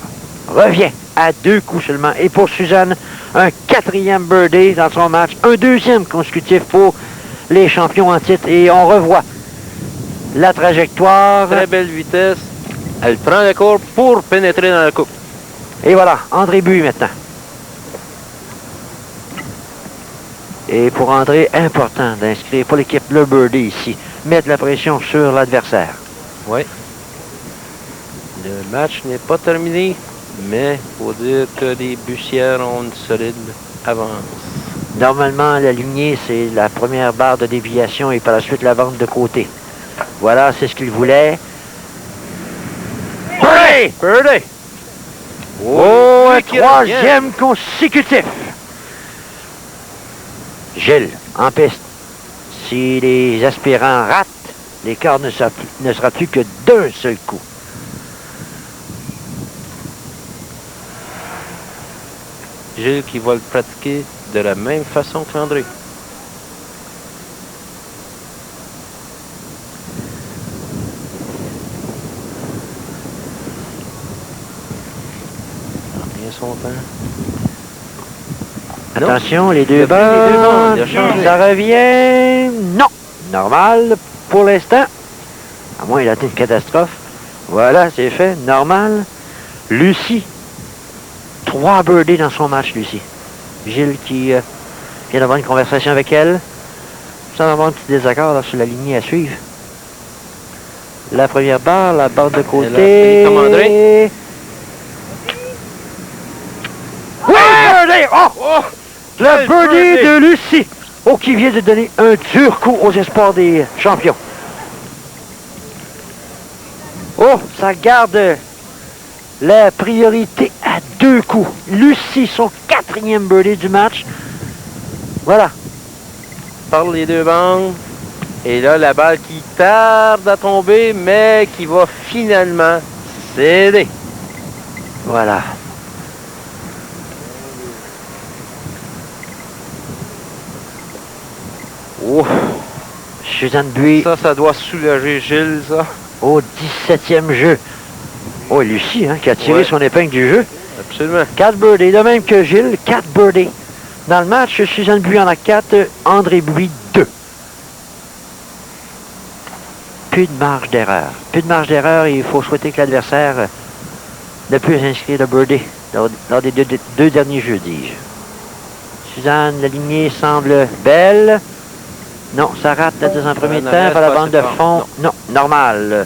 revient à 2 coups seulement. Et pour Suzanne, un 4e birdie dans son match. Un 2e consécutif pour les champions en titre. Et on revoit la trajectoire. Très belle vitesse. Elle prend la courbe pour pénétrer dans la coupe. Et voilà, André Buis maintenant. Et pour André, important d'inscrire pour l'équipe le birdie ici. Mettre la pression sur l'adversaire. Oui. Le match n'est pas terminé, mais il faut dire que les Bussières ont une solide avance. Normalement, la lignée, c'est la première barre de déviation et par la suite la vente de côté. Voilà, c'est ce qu'il voulait. Birdie! Birdie! Oh, un lui qui revient. 3e consécutif. Gilles, en piste. Si les aspirants ratent, l'écart ne sera plus que d'un seul coup. Gilles qui va le pratiquer de la même façon qu'André. Bien son temps. Attention, les Il deux a pris les deux bandes, il a bandes. changé. Ça revient. Non. Normal pour l'instant. À moins il a été une catastrophe. Voilà, c'est fait. Normal. Lucie. 3 birdies dans son match, Lucie. Gilles qui vient d'avoir une conversation avec elle. Sans avoir un petit désaccord là, sur la lignée à suivre. La première barre, la barre de côté. Elle a fini comme André. Oui, birdie! Oh! Le Quel birdie birdie! de Lucie. Oh, qui vient de donner un dur coup aux espoirs des champions. Oh, ça garde la priorité à 2 coups. Lucie, son 4e birdie du match. Voilà. par les deux bandes. Et là, la balle qui tarde à tomber, mais qui va finalement céder. Voilà. Oh, Suzanne Buis ça doit soulager Gilles, ça. au 17e jeu. Oh, et Lucie, hein, qui a tiré Ouais. son épingle du jeu. Absolument. 4 birdies, de même que Gilles, 4 birdies. Dans le match, Suzanne Buis en a 4, André Buis 2. Plus de marge d'erreur. Plus de marge d'erreur, il faut souhaiter que l'adversaire ne puisse inscrire de birdie lors des deux derniers jeux, dis-je. Suzanne, la lignée semble belle. Non, ça rate la deuxième premier temps n'arrête par la pas bande assez de fort. fond. Non, normal.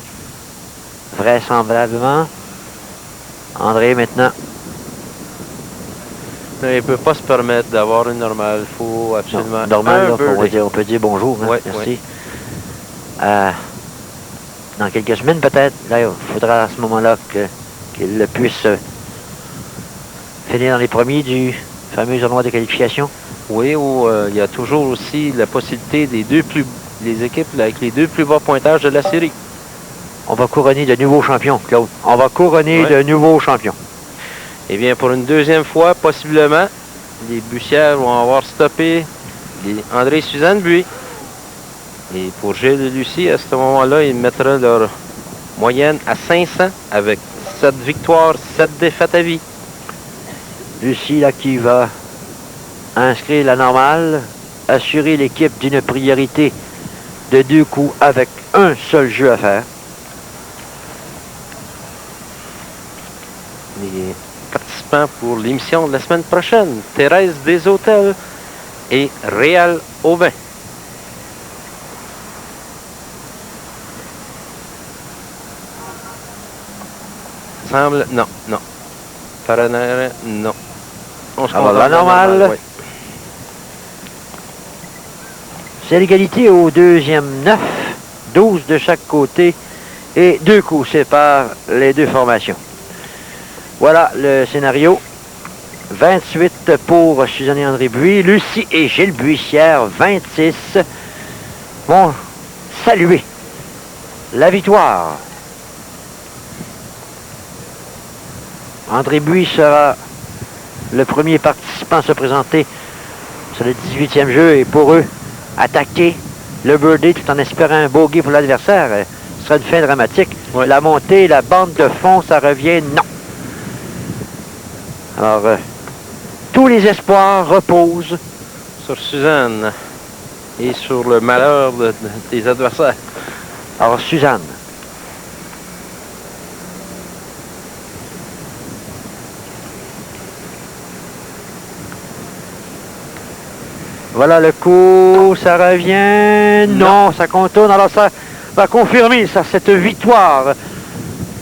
Vraisemblablement. André, maintenant. Il ne peut pas se permettre d'avoir une normale. Il faut absolument. Normal, un là, birdie. on peut dire bonjour. Hein, Ouais, merci. Dans quelques semaines, peut-être, là, il faudra à ce moment-là qu'il puisse finir dans les premiers du fameux tournoi de qualification. Oui, il y a toujours aussi la possibilité des équipes avec les deux plus bas pointages de la série. On va couronner de nouveaux champions, Claude. On va couronner Ouais. de nouveaux champions. Eh bien, pour une deuxième fois, possiblement, les Bussières vont avoir stoppé André et Suzanne Buis. Et pour Gilles et Lucie, à ce moment-là, ils mettraient leur moyenne à 500 avec 7 victoires, 7 défaites à vie. Lucie, là, qui va inscrire la normale, assurer l'équipe d'une priorité de 2 coups avec un seul jeu à faire. Les participants pour l'émission de la semaine prochaine, Thérèse Deshôtels et Réal Aubin. Semble, non. Paranara, non. On se Alors, contente la de normale. oui. C'est l'égalité au deuxième 9, 12 de chaque côté et 2 coups séparent les deux formations. Voilà le scénario. 28 pour Suzanne et André Buis. Lucie et Gilles Buissière, 26, vont saluer la victoire. André Buis sera le premier participant à se présenter sur le 18e jeu et pour eux, attaquer le birdie tout en espérant un bogey pour l'adversaire. Ce sera une fin dramatique. Ouais. La montée, la bande de fond, ça revient non. Alors, tous les espoirs reposent. Sur Suzanne et sur le malheur des adversaires. Alors, Suzanne. Voilà le coup, ça revient. Non, ça contourne. Alors, ça va confirmer ça, cette victoire.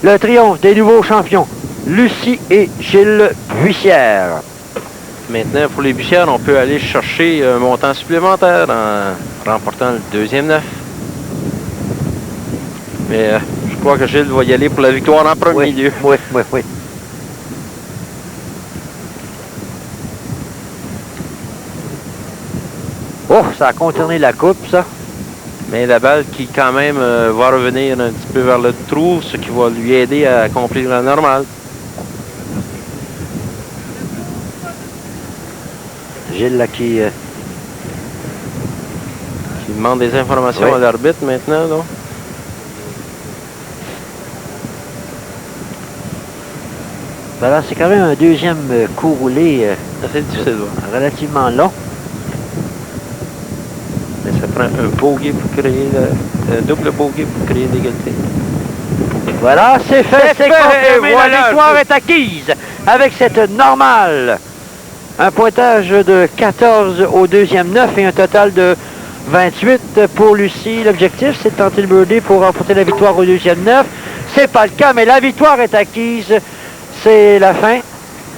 Le triomphe des nouveaux champions, Lucie et Gilles Buissière. Maintenant, pour les Bussières, on peut aller chercher un montant supplémentaire en remportant le deuxième 9. Mais je crois que Gilles va y aller pour la victoire en premier lieu. Oui. Oh, ça a contourné la coupe, ça. Mais la balle qui, quand même, va revenir un petit peu vers le trou, ce qui va lui aider à accomplir la normale. Gilles, là, qui demande des informations Oui. à l'arbitre maintenant, non? voilà, c'est quand même un deuxième coup roulé C'est difficile, ouais. relativement long. Mais ça prend un bogey pour créer un double bogey pour créer l'égalité. Voilà, c'est fait, c'est confirmé, et voilà, la victoire je- est acquise avec cette normale. Un pointage de 14 au deuxième 9 et un total de 28 pour Lucie. L'objectif, c'est de tenter le birdie pour remporter la victoire au deuxième 9. C'est pas le cas, mais la victoire est acquise. C'est la fin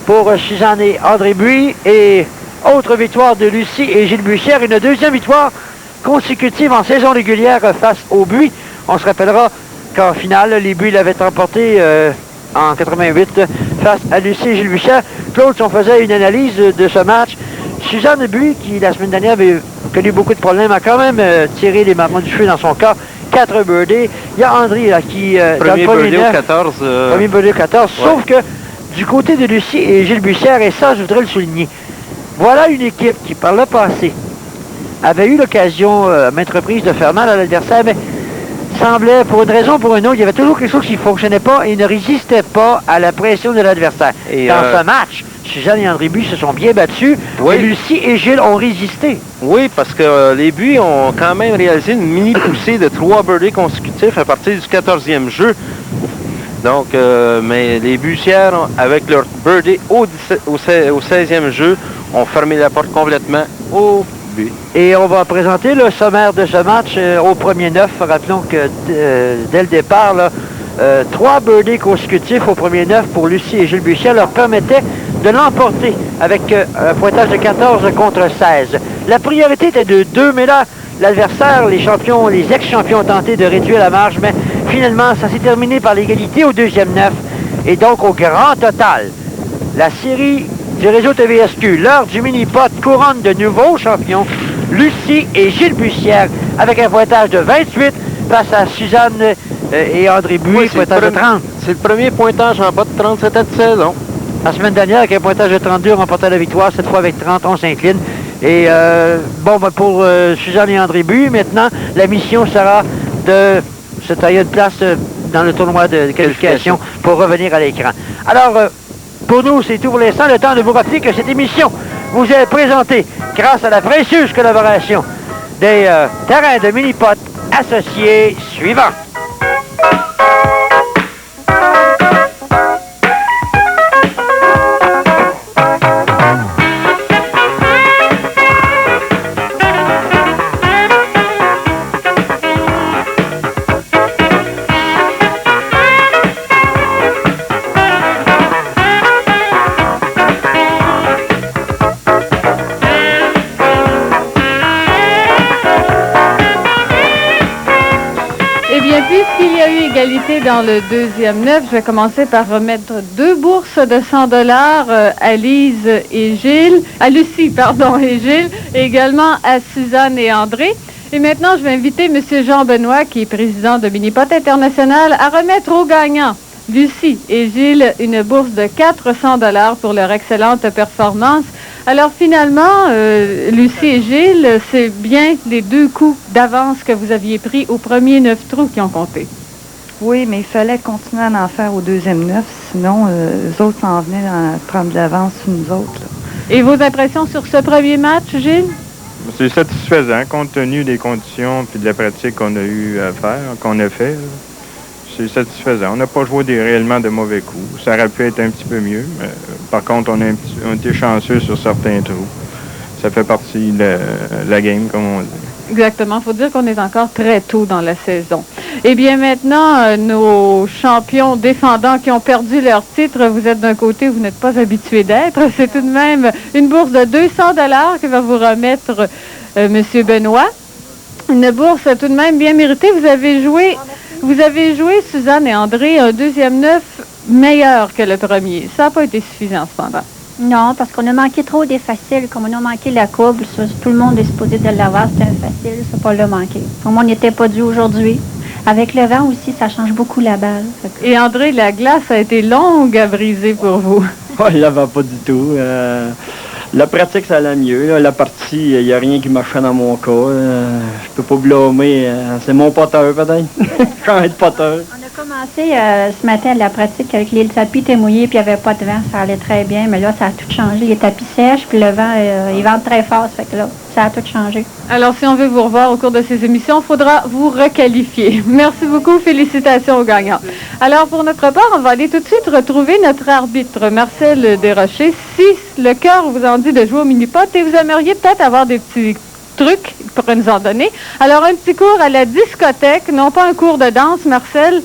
pour Suzanne et André Buis. Et autre victoire de Lucie et Gilles Buissière. Une deuxième victoire consécutive en saison régulière face aux Buis. On se rappellera qu'en finale, les Buis l'avaient emporté en 88 face à Lucie et Gilles Buissière. Claude, si on faisait une analyse de ce match, Suzanne Buis, qui la semaine dernière avait connu beaucoup de problèmes, a quand même tiré les marrons du feu dans son cas. 4 birdies. Il y a André là, qui... Premier birdie au 14. Premier birdie au 14. Ouais. Sauf que du côté de Lucie et Gilles Bussière, et ça, je voudrais le souligner, voilà une équipe qui, par le passé, avait eu l'occasion à maintes reprises de faire mal à l'adversaire, mais semblait, pour une raison ou pour une autre, il y avait toujours quelque chose qui ne fonctionnait pas et ne résistait pas à la pression de l'adversaire. Et, dans ce match, Suzanne et André Buis se sont bien battus, Oui. et Lucie et Gilles ont résisté. Oui, parce que les Buis ont quand même réalisé une mini poussée de 3 birdies consécutifs à partir du 14e jeu. Donc, mais les Bussières, avec leur birdie au 16e jeu, ont fermé la porte complètement au but. Et on va présenter le sommaire de ce match au premier 9. Rappelons que dès le départ, 3 birdies consécutifs au premier 9 pour Lucie et Gilles Bussière leur permettaient de l'emporter avec un pointage de 14 contre 16. La priorité était de 2, mais là, l'adversaire, les champions, les ex-champions ont tenté de réduire la marge, mais finalement, ça s'est terminé par l'égalité au deuxième 9. Et donc, au grand total, la série du réseau TVSQ, l'heure du mini-pot couronne de nouveaux champions, Lucie et Gilles Bussière, avec un pointage de 28 face à Suzanne et André Buis, Oui, pointage de 30. C'est le premier pointage en bas de 30 cette saison. La semaine dernière, avec un pointage de 32, on remportait la victoire. Cette fois, avec 30, on s'incline. Et pour Suzanne et André Buis, maintenant, la mission sera de se tailler une place dans le tournoi de qualification pour revenir à l'écran. Alors, pour nous, c'est tout pour l'instant. Le temps de vous rappeler que cette émission vous est présentée grâce à la précieuse collaboration des terrains de mini-pot associés suivants. Puisqu'il y a eu égalité dans le deuxième 9, je vais commencer par remettre 2 bourses de 100 $ à Lise et Gilles, à Lucie, pardon, et Gilles, et également à Suzanne et André. Et maintenant, je vais inviter M. Jean Benoît, qui est président de Minipot International, à remettre aux gagnants, Lucie et Gilles, une bourse de 400 $ pour leur excellente performance. Alors finalement, Lucie et Gilles, c'est bien les 2 coups d'avance que vous aviez pris au premier 9 trous qui ont compté. Oui, mais il fallait continuer à en faire au deuxième 9, sinon les autres s'en venaient à prendre de l'avance sur nous autres. Là. Et vos impressions sur ce premier match, Gilles? C'est satisfaisant, compte tenu des conditions et de la pratique qu'on a eu à faire, qu'on a fait. C'est satisfaisant. On n'a pas joué réellement de mauvais coups. Ça aurait pu être un petit peu mieux, mais par contre, on a été chanceux sur certains trous. Ça fait partie de la game, comme on dit. Exactement. Il faut dire qu'on est encore très tôt dans la saison. Eh bien, maintenant, nos champions défendants qui ont perdu leur titre, vous êtes d'un côté où vous n'êtes pas habitués d'être. C'est tout de même une bourse de 200 $ que va vous remettre M. Benoît. Une bourse tout de même bien méritée. Vous avez joué, Suzanne et André, un deuxième 9 meilleur que le premier. Ça n'a pas été suffisant, cependant. Non, parce qu'on a manqué trop des faciles. Comme on a manqué la courbe, tout le monde est supposé de l'avoir. C'était un facile, ça pas le manquer. Comme on n'était pas dû aujourd'hui. Avec le vent aussi, ça change beaucoup la balle. Et André, la glace a été longue à briser pour vous. Oh, il ne va pas du tout. La pratique, ça allait mieux. Là. La partie, il n'y a rien qui marchait dans mon cas. Je peux pas blâmer. C'est mon poteur, peut-être. Je vais être poteur. On a commencé ce matin la pratique avec le tapis était mouillé puis il n'y avait pas de vent. Ça allait très bien. Mais là, ça a tout changé. Les tapis sèches puis le vent, il vente très fort. Ça fait que là, ça a tout changé. Alors, si on veut vous revoir au cours de ces émissions, il faudra vous requalifier. Merci beaucoup. Félicitations aux gagnants. Alors, pour notre part, on va aller tout de suite retrouver notre arbitre, Marcel Desrochers. Si le cœur vous en dit de jouer au mini-pot et vous aimeriez peut-être avoir des petits trucs pour nous en donner. Alors, un petit cours à la discothèque, non pas un cours de danse, Marcel,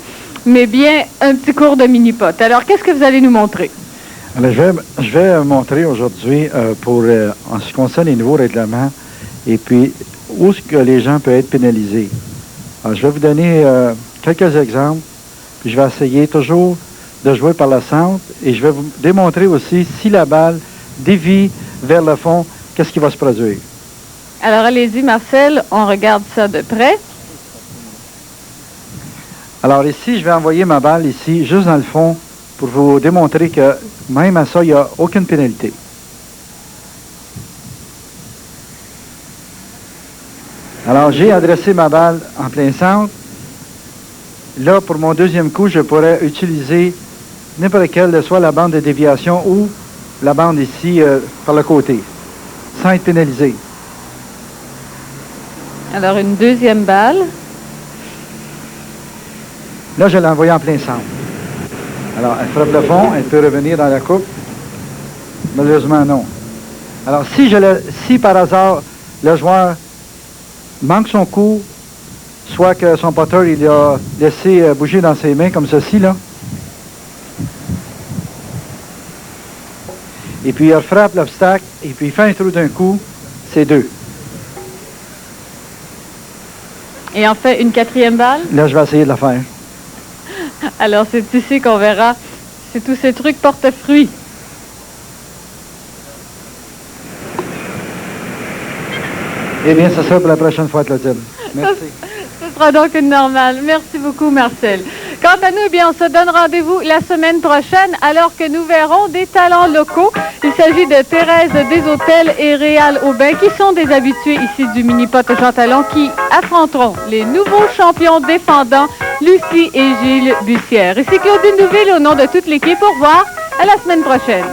mais bien un petit cours de mini-pot. Alors, qu'est-ce que vous allez nous montrer? Alors, je vais montrer aujourd'hui en ce qui concerne les nouveaux règlements et puis où est-ce que les gens peuvent être pénalisés. Alors, je vais vous donner quelques exemples, puis je vais essayer toujours de jouer par le centre et je vais vous démontrer aussi si la balle dévie vers le fond, qu'est-ce qui va se produire. Alors, allez-y, Marcel, on regarde ça de près. Alors ici, je vais envoyer ma balle ici, juste dans le fond, pour vous démontrer que même à ça, il n'y a aucune pénalité. Alors, j'ai adressé ma balle en plein centre. Là, pour mon deuxième coup, je pourrais utiliser n'importe quelle, soit la bande de déviation ou la bande ici par le côté, sans être pénalisé. Alors, une deuxième balle. Là, je l'ai envoyé en plein centre. Alors, elle frappe le fond, elle peut revenir dans la coupe. Malheureusement, non. Alors, si par hasard, le joueur manque son coup, soit que son poteur, il a laissé bouger dans ses mains, comme ceci, là. Et puis, il frappe l'obstacle, et puis il fait un trou d'un coup, c'est 2. Et en fait, une quatrième balle. Là, je vais essayer de la faire. Alors, c'est ici qu'on verra si tous ces trucs portent fruit. Eh bien, ça sera pour la prochaine fois, Clotilde. Merci. Ce sera donc une normale. Merci beaucoup, Marcel. Quant à nous, eh bien, on se donne rendez-vous la semaine prochaine alors que nous verrons des talents locaux. Il s'agit de Thérèse Deshôtels et Réal Aubin qui sont des habitués ici du Mini-Pot Jean Talon qui affronteront les nouveaux champions défendants Lucie et Gilles Bussière. Ici Claudine Nouville au nom de toute l'équipe. Au revoir. À la semaine prochaine.